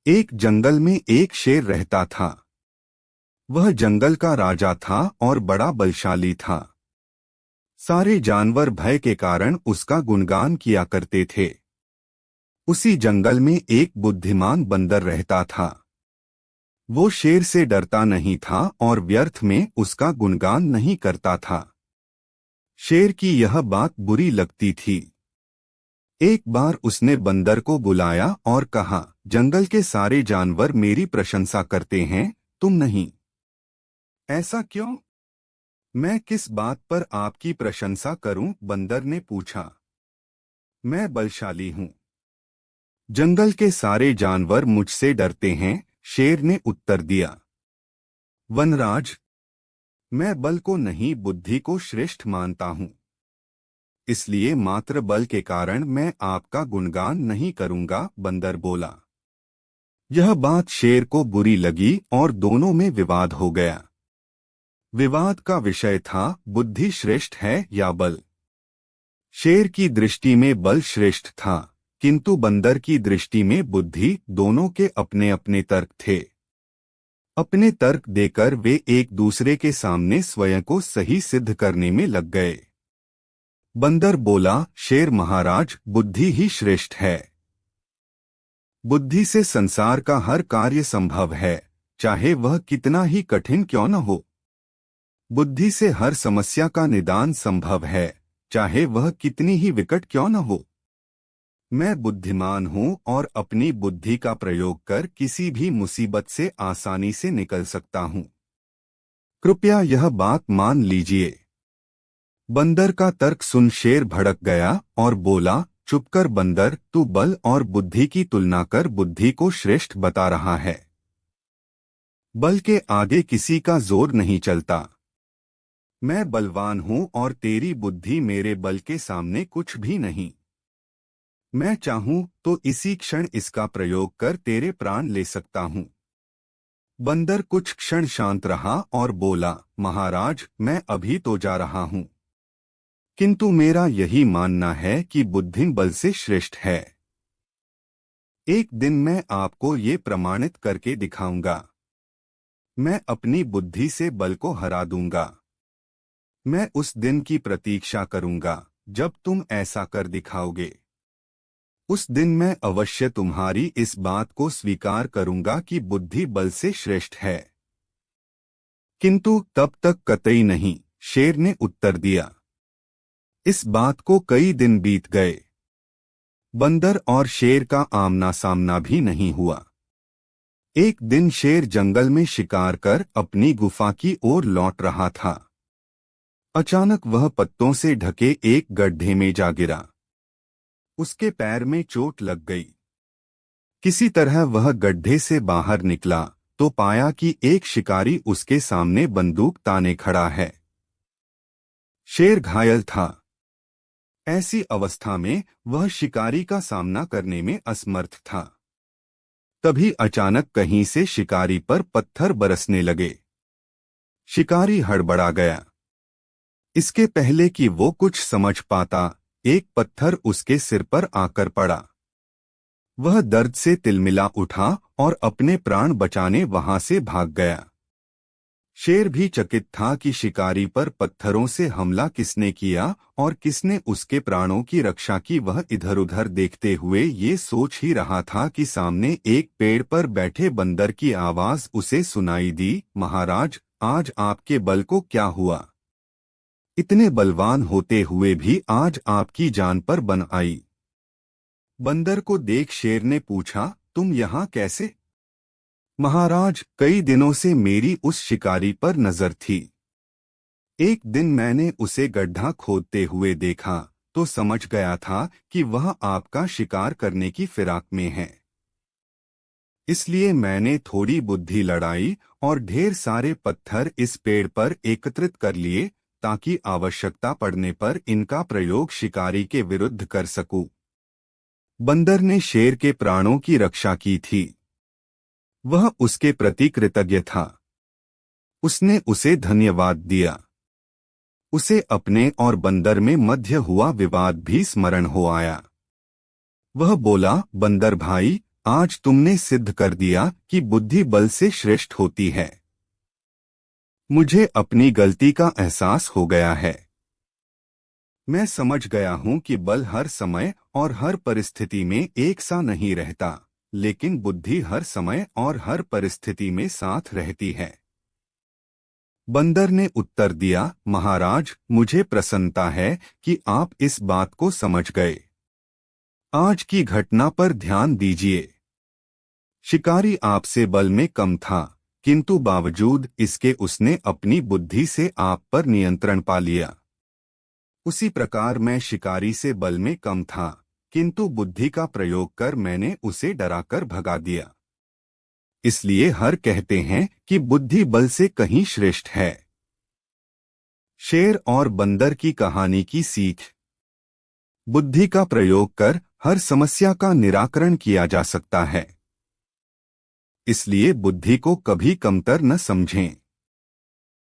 एक जंगल में एक शेर रहता था। वह जंगल का राजा था और बड़ा बलशाली था। सारे जानवर भय के कारण उसका गुणगान किया करते थे। उसी जंगल में एक बुद्धिमान बंदर रहता था। वो शेर से डरता नहीं था और व्यर्थ में उसका गुणगान नहीं करता था। शेर की यह बात बुरी लगती थी। एक बार उसने बंदर को बुलाया और कहा, जंगल के सारे जानवर मेरी प्रशंसा करते हैं, तुम नहीं। ऐसा क्यों? मैं किस बात पर आपकी प्रशंसा करूं? बंदर ने पूछा। मैं बलशाली हूं। जंगल के सारे जानवर मुझसे डरते हैं, शेर ने उत्तर दिया। वनराज, मैं बल को नहीं बुद्धि को श्रेष्ठ मानता हूं। इसलिए मात्र बल के कारण मैं आपका गुणगान नहीं करूंगा, बंदर बोला। यह बात शेर को बुरी लगी और दोनों में विवाद हो गया। विवाद का विषय था, बुद्धि श्रेष्ठ है या बल। शेर की दृष्टि में बल श्रेष्ठ था, किंतु बंदर की दृष्टि में बुद्धि। दोनों के अपने अपने तर्क थे। अपने तर्क देकर वे एक दूसरे के सामने स्वयं को सही सिद्ध करने में लग गए। बंदर बोला, शेर महाराज, बुद्धि ही श्रेष्ठ है। बुद्धि से संसार का हर कार्य संभव है, चाहे वह कितना ही कठिन क्यों न हो। बुद्धि से हर समस्या का निदान संभव है, चाहे वह कितनी ही विकट क्यों न हो। मैं बुद्धिमान हूं और अपनी बुद्धि का प्रयोग कर किसी भी मुसीबत से आसानी से निकल सकता हूं। कृपया यह बात मान लीजिए। बंदर का तर्क सुन शेर भड़क गया और बोला, चुप कर बंदर, तू बल और बुद्धि की तुलना कर बुद्धि को श्रेष्ठ बता रहा है। बल के आगे किसी का जोर नहीं चलता। मैं बलवान हूं और तेरी बुद्धि मेरे बल के सामने कुछ भी नहीं। मैं चाहूं तो इसी क्षण इसका प्रयोग कर तेरे प्राण ले सकता हूं। बंदर कुछ क्षण शांत रहा और बोला, महाराज, मैं अभी तो जा रहा हूं, किंतु मेरा यही मानना है कि बुद्धि बल से श्रेष्ठ है। एक दिन मैं आपको ये प्रमाणित करके दिखाऊंगा। मैं अपनी बुद्धि से बल को हरा दूंगा। मैं उस दिन की प्रतीक्षा करूंगा जब तुम ऐसा कर दिखाओगे। उस दिन मैं अवश्य तुम्हारी इस बात को स्वीकार करूंगा कि बुद्धि बल से श्रेष्ठ है। किंतु तब तक कतई नहीं, शेर ने उत्तर दिया। इस बात को कई दिन बीत गए। बंदर और शेर का आमना सामना भी नहीं हुआ। एक दिन शेर जंगल में शिकार कर अपनी गुफा की ओर लौट रहा था। अचानक वह पत्तों से ढके एक गड्ढे में जा गिरा। उसके पैर में चोट लग गई। किसी तरह वह गड्ढे से बाहर निकला तो पाया कि एक शिकारी उसके सामने बंदूक ताने खड़ा है। शेर घायल था। ऐसी अवस्था में वह शिकारी का सामना करने में असमर्थ था। तभी अचानक कहीं से शिकारी पर पत्थर बरसने लगे। शिकारी हड़बड़ा गया। इसके पहले कि वो कुछ समझ पाता, एक पत्थर उसके सिर पर आकर पड़ा। वह दर्द से तिलमिला उठा और अपने प्राण बचाने वहां से भाग गया। शेर भी चकित था कि शिकारी पर पत्थरों से हमला किसने किया और किसने उसके प्राणों की रक्षा की। वह इधर उधर देखते हुए ये सोच ही रहा था कि सामने एक पेड़ पर बैठे बंदर की आवाज उसे सुनाई दी, महाराज, आज आपके बल को क्या हुआ? इतने बलवान होते हुए भी आज आपकी जान पर बन आई। बंदर को देख शेर ने पूछा, तुम यहाँ कैसे? महाराज, कई दिनों से मेरी उस शिकारी पर नजर थी। एक दिन मैंने उसे गड्ढा खोदते हुए देखा तो समझ गया था कि वह आपका शिकार करने की फिराक में है। इसलिए मैंने थोड़ी बुद्धि लड़ाई और ढेर सारे पत्थर इस पेड़ पर एकत्रित कर लिए ताकि आवश्यकता पड़ने पर इनका प्रयोग शिकारी के विरुद्ध कर सकूं। बंदर ने शेर के प्राणों की रक्षा की थी। वह उसके प्रति कृतज्ञ था। उसने उसे धन्यवाद दिया। उसे अपने और बंदर में मध्य हुआ विवाद भी स्मरण हो आया। वह बोला, बंदर भाई, आज तुमने सिद्ध कर दिया कि बुद्धि बल से श्रेष्ठ होती है। मुझे अपनी गलती का एहसास हो गया है। मैं समझ गया हूं कि बल हर समय और हर परिस्थिति में एक सा नहीं रहता, लेकिन बुद्धि हर समय और हर परिस्थिति में साथ रहती है। बंदर ने उत्तर दिया, महाराज, मुझे प्रसन्नता है कि आप इस बात को समझ गए। आज की घटना पर ध्यान दीजिए। शिकारी आपसे बल में कम था, किंतु बावजूद इसके उसने अपनी बुद्धि से आप पर नियंत्रण पा लिया। उसी प्रकार मैं शिकारी से बल में कम था, किंतु बुद्धि का प्रयोग कर मैंने उसे डराकर भगा दिया। इसलिए हर कहते हैं कि बुद्धि बल से कहीं श्रेष्ठ है। शेर और बंदर की कहानी की सीख। बुद्धि का प्रयोग कर हर समस्या का निराकरण किया जा सकता है। इसलिए बुद्धि को कभी कमतर न समझें।